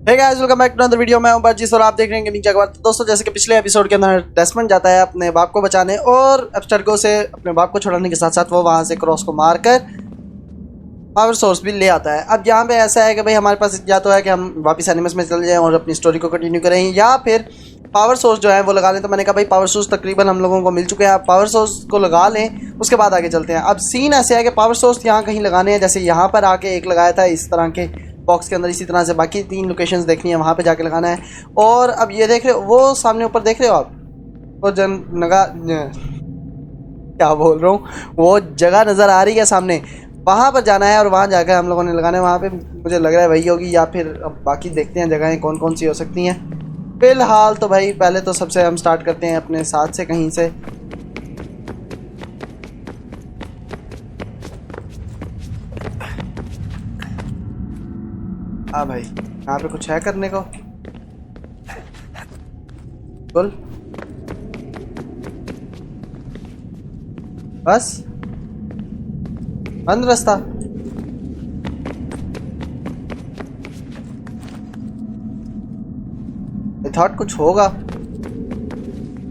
Hey guys welcome back to another video. मैं हूं बाजी और आप देख रहे हैं जगवार। तो दोस्तों, जैसे कि पिछले एपिसोड के अंदर डेस्मंड जाता है अपने बाप को बचाने और एब्स्टर्गो से अपने बाप को छुड़ाने के साथ साथ वो वहां से क्रॉस को मारकर पावर सोर्स भी ले आता है। अब यहाँ पे ऐसा है कि भाई हमारे पास या तो है कि हम वापस एनिमस में चले जाएं और अपनी स्टोरी को कंटिन्यू करें, या फिर पावर सोर्स जो है वो लगा लें। तो मैंने कहा भाई पावर सोर्स तकरीबन हम लोगों को मिल चुके हैं, पावर सोर्स को लगा लें, उसके बाद आगे चलते हैं। अब सीन ऐसे है कि पावर सोर्स यहाँ कहीं लगाने हैं, जैसे यहाँ पर आके एक लगाया था इस तरह के बॉक्स के अंदर, इसी तरह से बाकी 3 लोकेशंस देखनी है, वहाँ पे जाके लगाना है। और अब ये देख रहे हो वो सामने ऊपर देख रहे हो आप, वो क्या बोल रहा हूँ, वो जगह नज़र आ रही है सामने, वहाँ पर जाना है और वहाँ जाकर हम लोगों ने लगाना है। वहाँ पे मुझे लग रहा है वही होगी, या फिर अब बाकी देखते हैं जगहें कौन कौन सी हो सकती हैं। फिलहाल तो भाई पहले तो सबसे हम स्टार्ट करते हैं अपने साथ से कहीं से। हाँ भाई, यहाँ पे कुछ है करने को? बोल बस बंद रास्ता। आई थॉट कुछ होगा,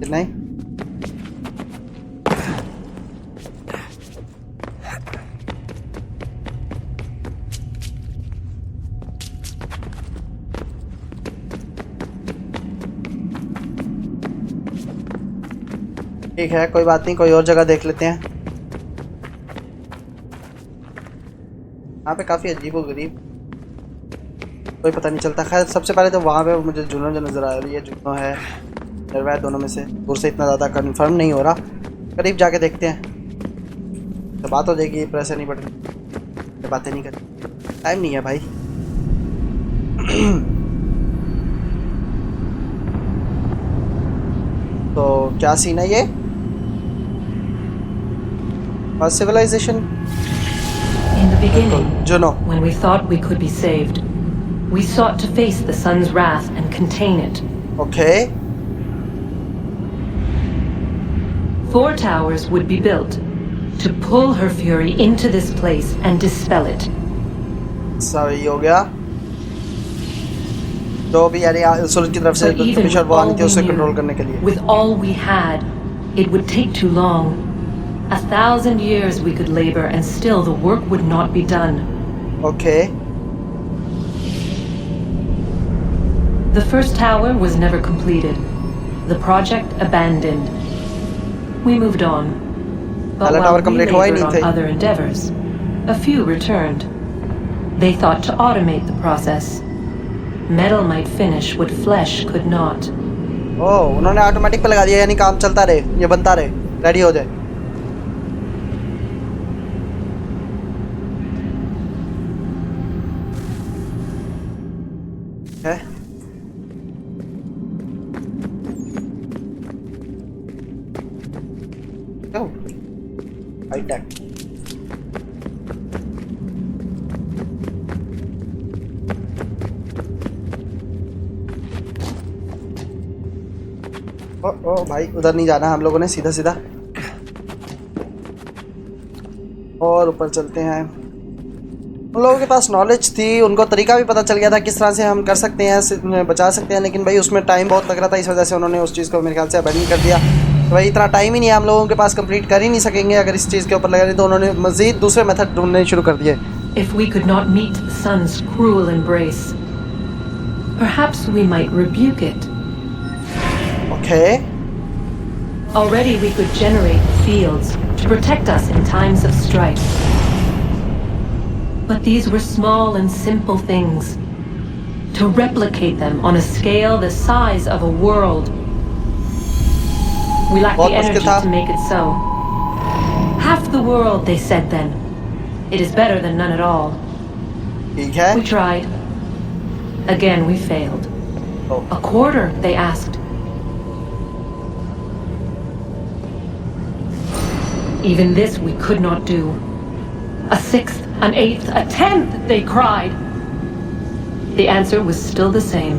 नहीं। ठीक है, कोई बात नहीं, कोई और जगह देख लेते हैं। यहाँ पे काफ़ी अजीबोगरीब, कोई पता नहीं चलता। खैर सबसे पहले तो वहाँ पे मुझे जूनो जो नज़र आ रही है, जूनो है निर्वैध, दोनों में से दूर से इतना ज़्यादा कंफर्म नहीं हो रहा, करीब जाके देखते हैं तो बात हो जाएगी। पर ऐसे नहीं बढ़ती, बातें नहीं करती, टाइम नहीं है भाई। तो क्या सीन है ये? Civilization? In the beginning, Juno. when we thought we could be saved, we sought to face the sun's wrath and contain it. Okay. 4 towers would be built to pull her fury into this place and dispel it. सही हो गया। तो भी यानी सूरज की तरफ से mission वो आनी थी उसे कंट्रोल करने के लिए। With all we had, it would take too long. 1,000 years we could labor and still the work would not be done. Okay. The first tower was never completed. The project abandoned. We moved on. But while we labored on other endeavors, a few returned. They thought to automate the process. Metal might finish what flesh could not. Oh, उन्होंने automatic पे लगा दिया, यानी काम चलता रहे, ये बनता रहे, रेडी हो जाए। है क्यों हाईटेक? ओ भाई, उधर नहीं जाना हम लोगों ने, सीधा सीधा और ऊपर चलते हैं। उन लोगों के पास नॉलेज थी, उनको तरीका भी पता चल गया था किस तरह से हम कर सकते हैं, बचा सकते हैं, लेकिन भाई उसमें टाइम बहुत लग रहा था, इस वजह से उन्होंने उस चीज़ को मेरे ख्याल से अबैंडन कर दिया। तो भाई इतना टाइम ही नहीं है हम लोगों के पास, कंप्लीट कर ही नहीं सकेंगे अगर इस चीज़ के ऊपर लगा नहीं, तो उन्होंने मज़ीद दूसरे मेथड ढूंढने शुरू कर दिए। If we could not meet the sun's cruel embrace, perhaps we might rebuke it. Okay. Already we could generate fields to protect us in times of strife. But these were small and simple things. To replicate them on a scale the size of a world, we lack the energy to make it so. Half the world, they said then. It is better than none at all. Okay. We tried. Again we failed. Oh. A quarter, they asked. Even this we could not do. A 6th, an 8th, a 10th, they cried. The answer was still the same.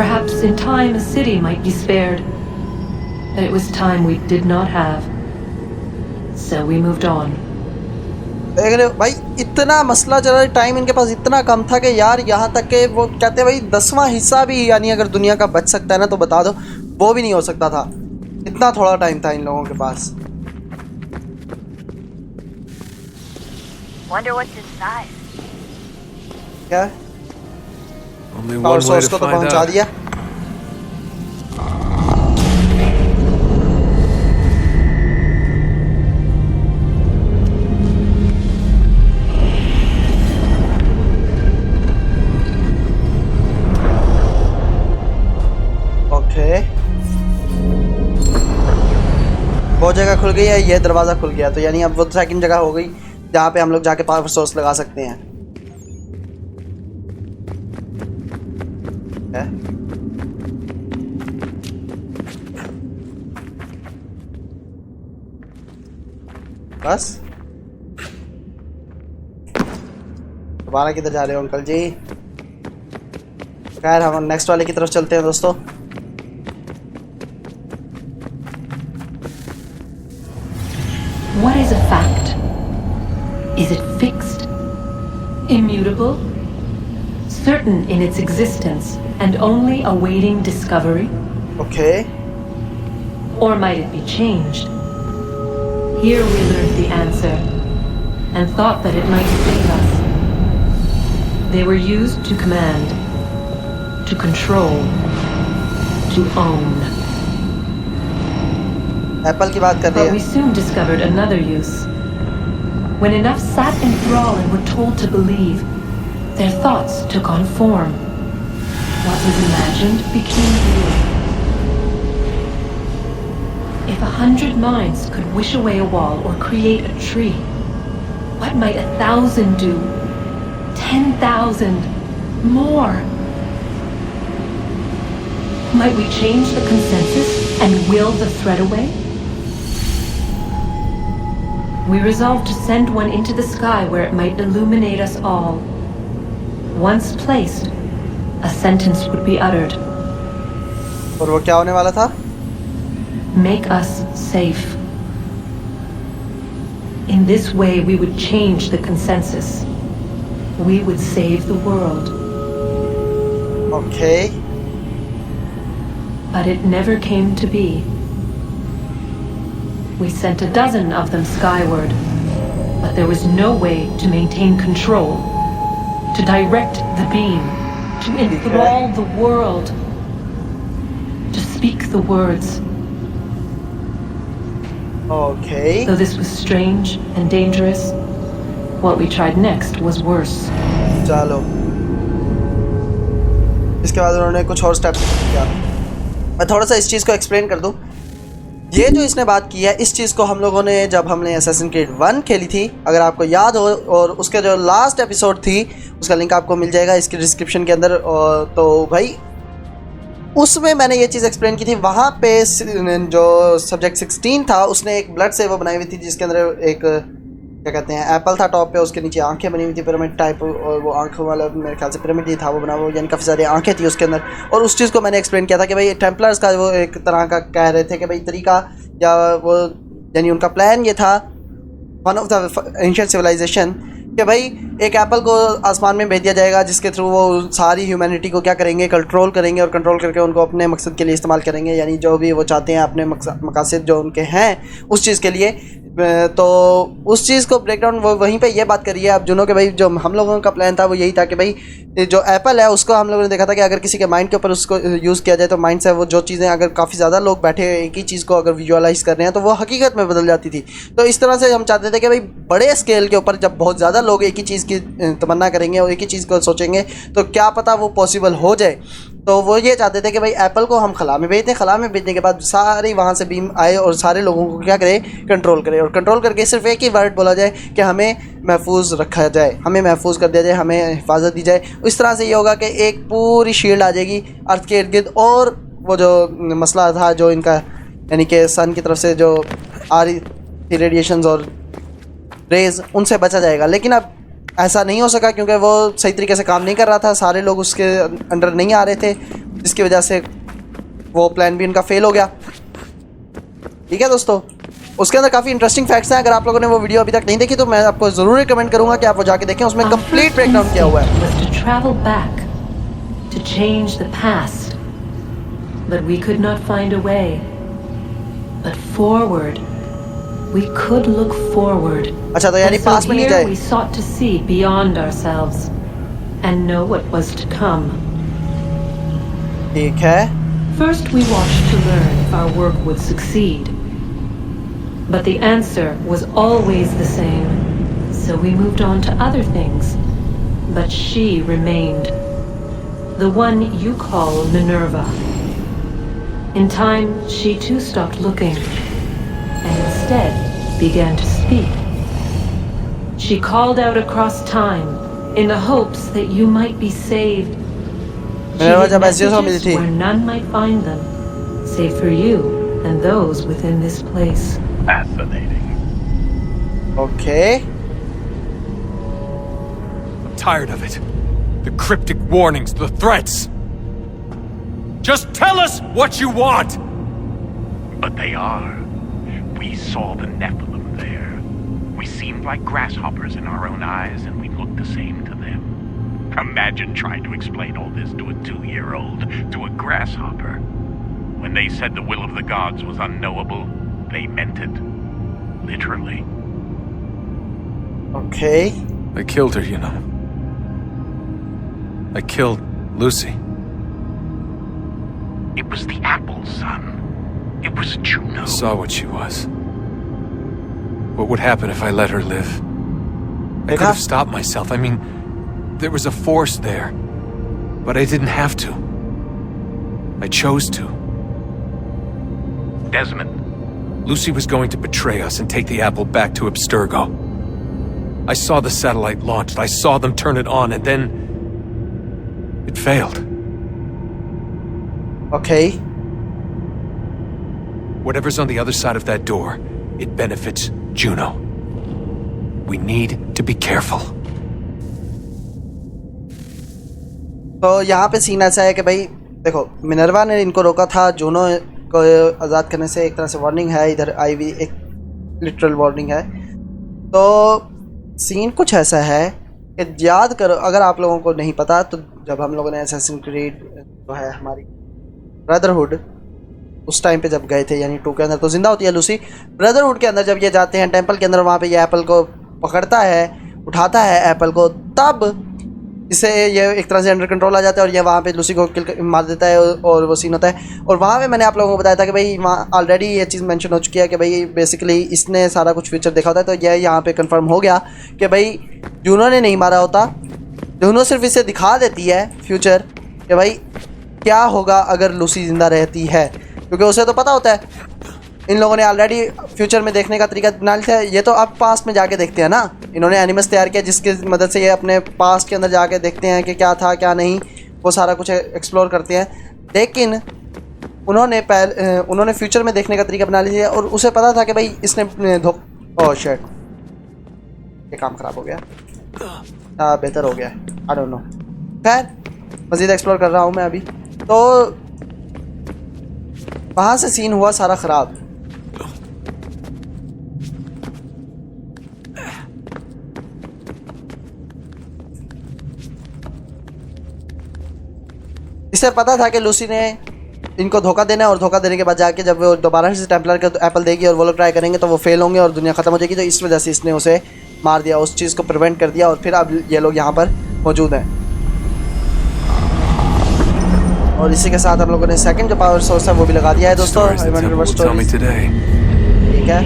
Perhaps in time a city might be spared. But it was time we did not have. So we moved on. देख रहे हो भाई, इतना मसला चला, time इनके पास इतना कम था कि यार यहाँ तक के वो कहते भाई 10वां हिस्सा भी यानी अगर दुनिया का बच सकता है ना तो बता दो, वो भी नहीं हो सकता था। इतना थोड़ा टाइम था इन लोगों के पास। Wonder what's inside. क्या Only power one way source to को तो find पहुंचा out. दिया। ओके, वो जगह खुल गई है, ये दरवाज़ा खुल गया, तो यानी अब वो सेकंड जगह हो गई जहाँ पे हम लोग जाके पावर सोर्स लगा सकते हैं। बस दोबारा किधर जा रहे हो अंकल जी? खैर हम नेक्स्ट वाले की तरफ चलते हैं दोस्तों। What is a fact? Is it fixed? Immutable? Certain in its existence and only awaiting discovery? Okay, Or might it be changed? Here we learned the answer and thought that it might save us. They were used to command, to control, to own. Apple की बात कर रही But we है। soon discovered another use. When enough sat in thrall and were told to believe, their thoughts took on form. What was imagined became real. If 100 minds could wish away a wall or create a tree, what might 1,000 do? 10,000? More? Might we change the consensus and will the threat away? We resolved to send one into the sky where it might illuminate us all. Once placed, a sentence would be uttered. और वो क्या होने वाला था? Make us safe. In this way we would change the consensus. We would save the world. Okay, But it never came to be. We sent a dozen of them skyward, but there was no way to maintain control, to direct the beam, to enthrall the world, to speak the words. Okay, Though this was strange and dangerous, what we tried next was worse. चलो। इसके बाद उन्होंने कुछ और step किया। मैं थोड़ा सा इस चीज़ को एक्सप्लेन कर दूं। ये जो इसने बात की है, इस चीज़ को हम लोगों ने जब हमने असैसिन क्रीड 1 खेली थी, अगर आपको याद हो, और उसके जो लास्ट एपिसोड थी उसका लिंक आपको मिल जाएगा इसके डिस्क्रिप्शन के अंदर। तो भाई उसमें मैंने ये चीज़ एक्सप्लेन की थी। वहाँ पे जो सब्जेक्ट 16 था उसने एक ब्लड सेवर बनाई हुई थी जिसके अंदर एक क्या कहते हैं एप्पल था टॉप पे, उसके नीचे आंखें बनी हुई थी पिरामिड टाइप, और वो आंखों वाला मेरे ख्याल से पिरामिड ही था वो बना हुआ, यानी काफ़ी सारी आंखें थी उसके अंदर। और उस चीज़ को मैंने एक्सप्लेन किया था कि भाई टेम्पलर्स का वो एक तरह का कह रहे थे कि भाई तरीका या वो यानी उनका प्लान ये था, one of the ancient civilization, कि भाई एक एप्पल को आसमान में भेज दिया जाएगा जिसके थ्रू वो सारी ह्यूमैनिटी को क्या करेंगे, कंट्रोल करेंगे, और कंट्रोल करके उनको अपने मकसद के लिए इस्तेमाल करेंगे, यानी जो भी वो चाहते हैं अपने मकासद जो उनके हैं उस चीज़ के लिए। तो उस चीज़ को ब्रेकडाउन वो वहीं पे ये बात करी है अब जुनो के भाई जो हम लोगों का प्लान था वो यही था कि भाई जो एप्पल है उसको हम लोगों ने देखा था कि अगर किसी के माइंड के ऊपर उसको यूज़ किया जाए तो माइंड से वो जो चीज़ें अगर काफ़ी ज़्यादा लोग बैठे एक ही चीज़ को अगर विजुअलाइज कर रहे हैं तो वो हकीकत में बदल जाती थी। तो इस तरह से हम चाहते थे कि भाई बड़े स्केल के ऊपर जब बहुत ज़्यादा लोग एक ही चीज़ की तमन्ना करेंगे और एक ही चीज़ को सोचेंगे तो क्या पता वो पॉसिबल हो जाए। तो वो ये चाहते थे कि भाई एप्पल को हम खला में भेज दें, खला में भेजने के बाद सारी वहाँ से बीम आए और सारे लोगों को क्या करे, कंट्रोल करे, और कंट्रोल करके सिर्फ एक ही वर्ड बोला जाए कि हमें महफूज रखा जाए, हमें महफूज कर दिया जाए, हमें हिफाजत दी जाए। इस तरह से ये होगा कि एक पूरी शील्ड आ जाएगी अर्थ के इर्द गिर्द, और वो जो मसला था जो इनका यानी कि सन की तरफ से जो आ रही थी रेडिएशंस और रेज, उनसे बचा जाएगा। लेकिन अब ऐसा नहीं हो सका क्योंकि वो सही तरीके से काम नहीं कर रहा था, सारे लोग उसके अंडर नहीं आ रहे थे, जिसकी वजह से वो प्लान भी उनका फेल हो गया। ठीक है दोस्तों, उसके अंदर काफ़ी इंटरेस्टिंग फैक्ट्स हैं। अगर आप लोगों ने वो वीडियो अभी तक नहीं देखी तो मैं आपको ज़रूर रिकमेंड करूंगा कि आप वो जाके देखें, उसमें कंप्लीट ब्रेकडाउन किया हुआ है। Was to travel back, to change the past, but we could not find a way. But forward, we could look forward. अच्छा, तो यानी And so पास में नहीं here जाए। we sought to see beyond ourselves and know what was to come. ठीक है। First, we watched to learn if our work would succeed. But the answer was always the same. So we moved on to other things. But she remained. The one you call Minerva. In time, she too stopped looking. And instead began to speak. She called out across time in the hopes that you might be saved. She hid messages where none might find them, save for you and those within this place. Fascinating. Okay. I'm tired of it. The cryptic warnings, the threats. Just tell us what you want! But they are. We saw the Nephilim there. We seemed like grasshoppers in our own eyes, and we looked the same to them. Imagine trying to explain all this to a 2-year-old, to a grasshopper. When they said the will of the gods was unknowable, they meant it. Literally. Okay. I killed her, you know. I killed Lucy. It was the apple, son. It was Juno. I saw what she was. What would happen if I let her live? I could have stopped myself. I mean, there was a force there. But I didn't have to. I chose to. Desmond. Lucy was going to betray us and take the apple back to Abstergo. I saw the satellite launched. I saw them turn it on, and then it failed. Okay. Whatever's on the other side of that door, it benefits Juno. We need to be careful. तो यहाँ पे scene ऐसा है कि भाई देखो, Minerva ने इनको रोका था, जूनो को आज़ाद करने से एक तरह से वार्निंग है, इधर आई भी एक लिटरल वार्निंग है। तो सीन कुछ ऐसा है कि याद करो, अगर आप लोगों को नहीं पता तो जब हम लोगों ने असैसिन क्रीड जो है हमारी ब्रदरहुड उस टाइम पे जब गए थे, यानी 2 के अंदर तो जिंदा होती है लूसी, ब्रदरहुड के अंदर जब ये जाते हैं टेंपल के अंदर, वहाँ पे ये एप्पल को पकड़ता है, उठाता है एप्पल को, तब इससे ये एक तरह से अंडर कंट्रोल आ जाता है और ये वहाँ पे लूसी को मार देता है और वो सीन होता है। और वहाँ पे मैंने आप लोगों को बताया था कि भाई वहाँ ऑलरेडी ये चीज़ मेंशन हो चुकी है कि भाई बेसिकली इसने सारा कुछ फ्यूचर देखा होता है। तो ये यहाँ पे कंफर्म हो गया कि भाई जूनो ने नहीं मारा होता, जूनो सिर्फ इसे दिखा देती है फ्यूचर कि भाई क्या होगा अगर लूसी ज़िंदा रहती है, क्योंकि उसे तो पता होता है। इन लोगों ने ऑलरेडी फ्यूचर में देखने का तरीका बना लिया है, ये तो अब पास्ट में जाके देखते हैं ना, इन्होंने एनिमस तैयार किया जिसकी मदद से ये अपने पास्ट के अंदर जाके देखते हैं कि क्या था क्या नहीं, वो सारा कुछ एक्सप्लोर करते हैं। लेकिन उन्होंने फ्यूचर में देखने का तरीका बना लिया और उसे पता था कि भाई इसने ओह शिट, ये काम ख़राब हो गया, बेहतर हो गया, आई डोंट नो। खैर मज़ीद एक्सप्लोर कर रहा हूँ मैं अभी। तो वहाँ से सीन हुआ सारा ख़राब। इसे पता था कि लूसी ने इनको धोखा देना है और धोखा देने के बाद जाके जब वो दोबारा से टेम्पलर का एप्पल देगी और वो लोग ट्राई करेंगे तो वो फेल होंगे और दुनिया ख़त्म हो जाएगी। तो इस वजह से इसने उसे मार दिया, उस चीज़ को प्रिवेंट कर दिया और फिर अब ये लोग यहाँ पर मौजूद हैं। और इसी के साथ हम लोगों ने सेकंड जो पावर सोर्स है वो भी लगा दिया है दोस्तों। ठीक है,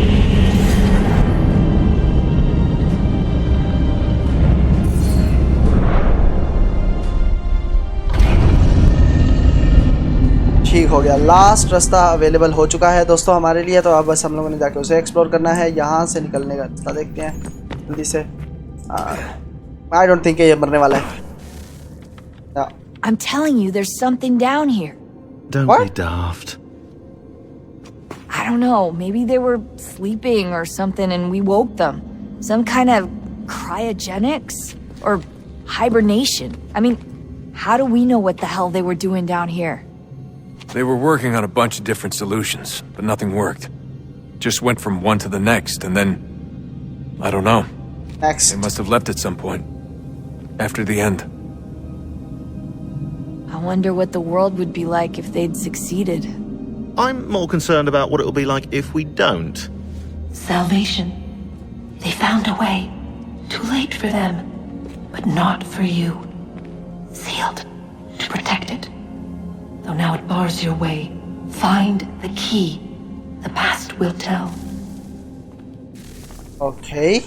ठीक हो गया, लास्ट रास्ता अवेलेबल हो चुका है दोस्तों हमारे लिए। तो अब बस हम लोगों ने जाके उसे एक्सप्लोर करना है। यहाँ से निकलने का रास्ता देखते हैं जल्दी से। आई डोंट थिंक ये मरने वाला है। I'm telling you, there's something down here. Don't What? be daft. I don't know, maybe they were sleeping or something and we woke them. Some kind of cryogenics or hibernation. I mean, how do we know what the hell they were doing down here? They were working on a bunch of different solutions, but nothing worked. just went from one to the next, and then... I don't know. Next. They must have left at some point. After the end. I wonder what the world would be like if they'd succeeded. I'm more concerned about what it'll be like if we don't. Salvation. They found a way. Too late for them, but not for you. Sealed to protect it. Though now it bars your way. Find the key. The past will tell. Okay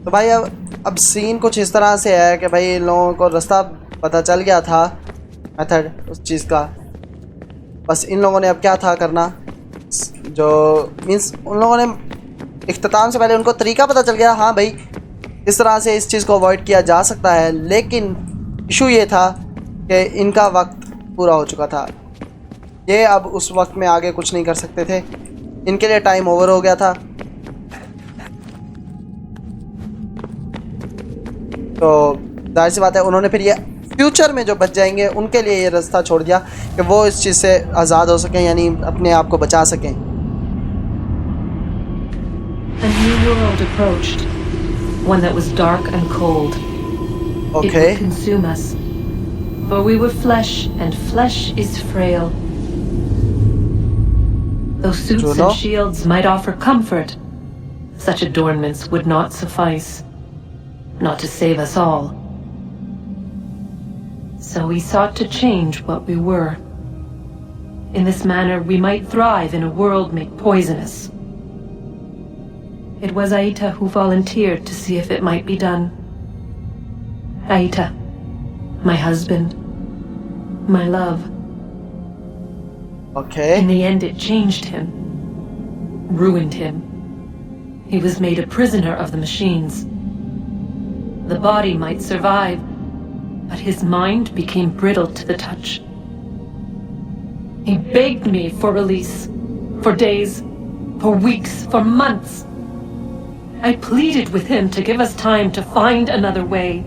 तो भाई अब scene कुछ इस तरह से है कि भाई इन लोगों को रास्ता पता चल गया था, मेथड उस चीज़ का। बस इन लोगों ने अब क्या था करना, जो मीन्स उन लोगों ने इख्तिताम से पहले उनको तरीका पता चल गया, हाँ भाई इस तरह से इस चीज़ को अवॉइड किया जा सकता है। लेकिन इशू ये था कि इनका वक्त पूरा हो चुका था। ये अब उस वक्त में आगे कुछ नहीं कर सकते थे, इनके लिए टाइम ओवर हो गया था। तो जाहिर सी बात है उन्होंने फिर ये फ्यूचर में जो बच जाएंगे उनके लिए ये रास्ता छोड़ दिया कि वो इस चीज़ से आज़ाद हो सकें, यानी अपने आप को बचा सकें। A new world approached, one that was dark and cold. It Okay. would consume us, for we were flesh, and flesh is frail. Though suits Juno? and shields might offer comfort, such adornments would not suffice, not to save us all. So we sought to change what we were. In this manner, we might thrive in a world made poisonous. It was Aita who volunteered to see if it might be done. Aita, my husband, my love. Okay. In the end, it changed him, ruined him. He was made a prisoner of the machines. The body might survive, but his mind became brittle to the touch. He begged me for release, for days, for weeks, for months. I pleaded with him to give us time to find another way.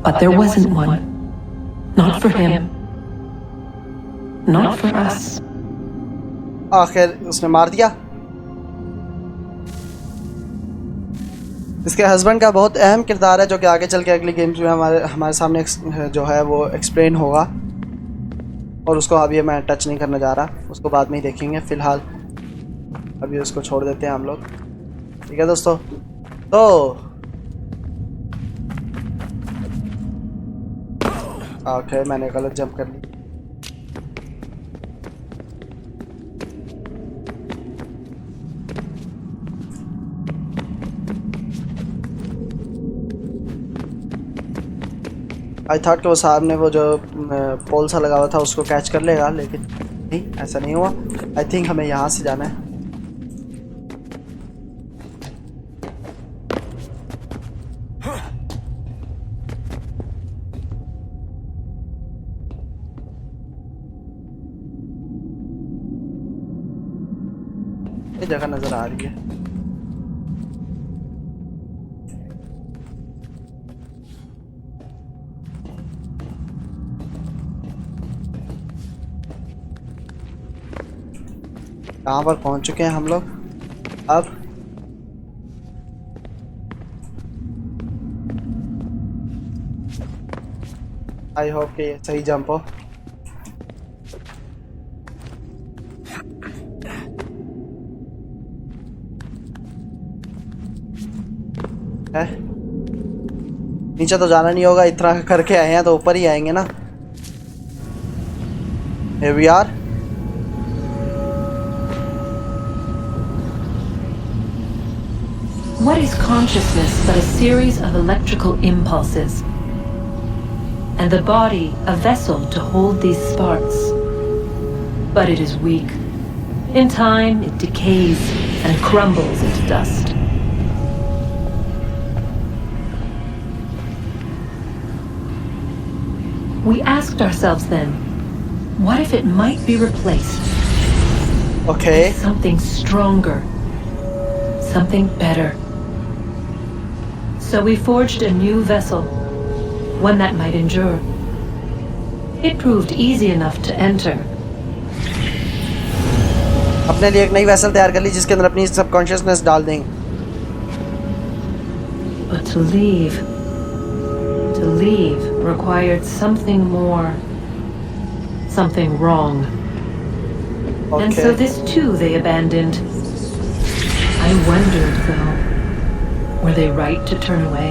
But there wasn't one. Not for him. Not for us. आखिर उसने मार दिया। इसके husband का बहुत अहम किरदार है जो कि आगे चल के अगली गेम्स में हमारे सामने जो है वो एक्सप्लेन होगा, और उसको अभी मैं टच नहीं करने जा रहा, उसको बाद में ही देखेंगे। फ़िलहाल अभी उसको छोड़ देते हैं हम लोग, ठीक है दोस्तों। तो ओके मैंने गलत जंप कर ली। आई थॉट कि वो सामने वो जो पोल सा लगा हुआ था उसको कैच कर लेगा, लेकिन नहीं, ऐसा नहीं हुआ। आई थिंक हमें यहाँ से जाना है। ये जगह नजर आ रही है। कहाँ पर पहुँच चुके हैं हम लोग अब? आई होप कि ये सही जंप हो। है नीचे तो जाना नहीं होगा, इतना करके आए हैं तो ऊपर ही आएंगे ना। Here we are. What is consciousness but a series of electrical impulses? And the body a vessel to hold these sparks. But it is weak. In time, it decays and crumbles into dust. We asked ourselves then, what if it might be replaced? Okay. With something stronger, something better. So we forged a new vessel, one that might endure. It proved easy enough to enter, अपने लिए एक नई vessel तैयार कर ली जिसके अंदर अपनी subconsciousness डाल देंगे। But to leave required something more, something wrong. Okay. And so this too they abandoned. I wondered though, were they right to turn away?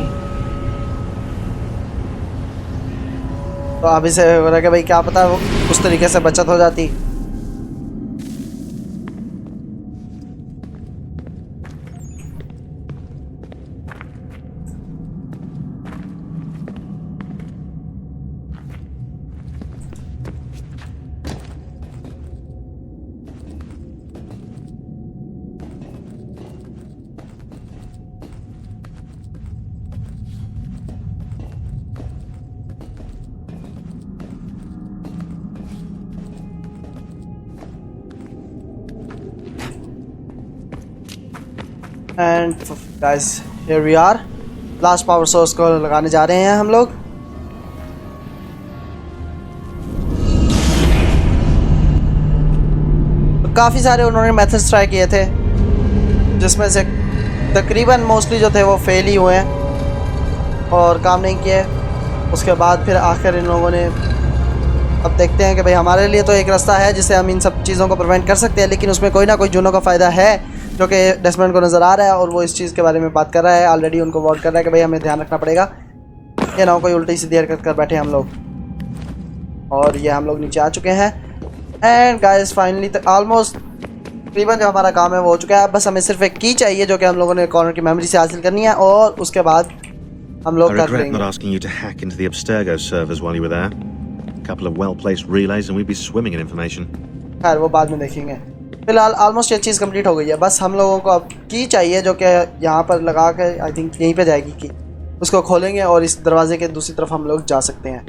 तो अभी से हो रहा है कि भाई क्या पता वो उस तरीके से बचत हो जाती। And guys here we are, last power source को लगाने जा रहे हैं हम लोग। तो काफ़ी सारे उन्होंने मेथड्स ट्राई किए थे जिसमें से तकरीबन मोस्टली जो थे वो फेल ही हुए हैं और काम नहीं किए। उसके बाद फिर आखिर इन लोगों ने, अब देखते हैं कि भाई हमारे लिए तो एक रास्ता है जिससे हम इन सब चीज़ों को प्रिवेंट कर सकते हैं, लेकिन उसमें कोई ना कोई जूनो का फ़ायदा है जो कि डेस्मंड को नज़र आ रहा है और वो इस चीज़ के बारे में बात कर रहा है। ऑलरेडी उनको वार्न कर रहा है कि भाई हमें ध्यान रखना पड़ेगा, ये ना हो कोई उल्टी सीधी हरकत कर बैठे हम लोग। और ये हम लोग नीचे आ चुके हैं एंड गाइस फाइनली ऑलमोस्ट तकरीबन जो हमारा काम है वो हो चुका है। बस हमें सिर्फ एक की चाहिए जो कि हम लोगों ने कॉर्नर की मेमोरी से हासिल करनी है और उसके बाद हम लोग कर लेंगे। not asking you to hack into the Abstergo servers while you were there. A couple of well-placed relays and we'd be swimming in information. खैर वो बाद में देखेंगे। फिलहाल ऑलमोस्ट ये चीज़ कंप्लीट हो गई है। बस हम लोगों को अब की चाहिए जो कि यहाँ पर लगा के आई थिंक यहीं पे जाएगी की, उसको खोलेंगे और इस दरवाजे के दूसरी तरफ हम लोग जा सकते हैं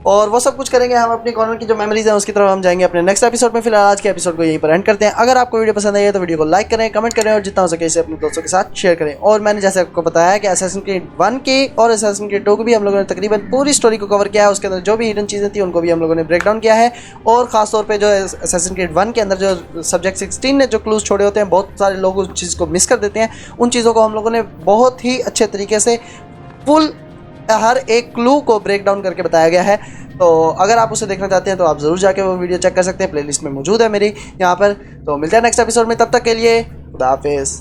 और वो सब कुछ करेंगे। हम अपनी कॉर्नर की जो मेमोरीज हैं उसकी तरफ हम जाएंगे अपने नेक्स्ट एपिसोड में। फिलहाल आज के एपिसोड को यहीं पर एंड करते हैं। अगर आपको वीडियो पसंद आई है तो वीडियो को लाइक करें, कमेंट करें और जितना हो सके इसे अपने दोस्तों के साथ शेयर करें। और मैंने जैसे आपको बताया है कि असैसिन क्रीड 1 की और असैसिन क्रीड 2 की भी हम लोगों ने तकरीबन पूरी स्टोरी को कवर किया है। उसके अंदर जो भी हिडन चीज़ें थी उनको भी हम लोगों ने ब्रेक डाउन किया है और ख़ासतौर पर जो असैसिन क्रीड 1 के अंदर जो सब्जेक्ट 16 ने जो क्लूज छोड़े होते हैं, बहुत सारे लोग उस चीज़ को मिस कर देते हैं। उन चीज़ों को हम लोगों ने बहुत ही अच्छे तरीके से फुल हर एक क्लू को ब्रेक डाउन करके बताया गया है। तो अगर आप उसे देखना चाहते हैं तो आप ज़रूर जाके वो वीडियो चेक कर सकते हैं, प्लेलिस्ट में मौजूद है मेरी यहाँ पर। तो मिलते हैं नेक्स्ट एपिसोड में, तब तक के लिए खुदा हाफिज़।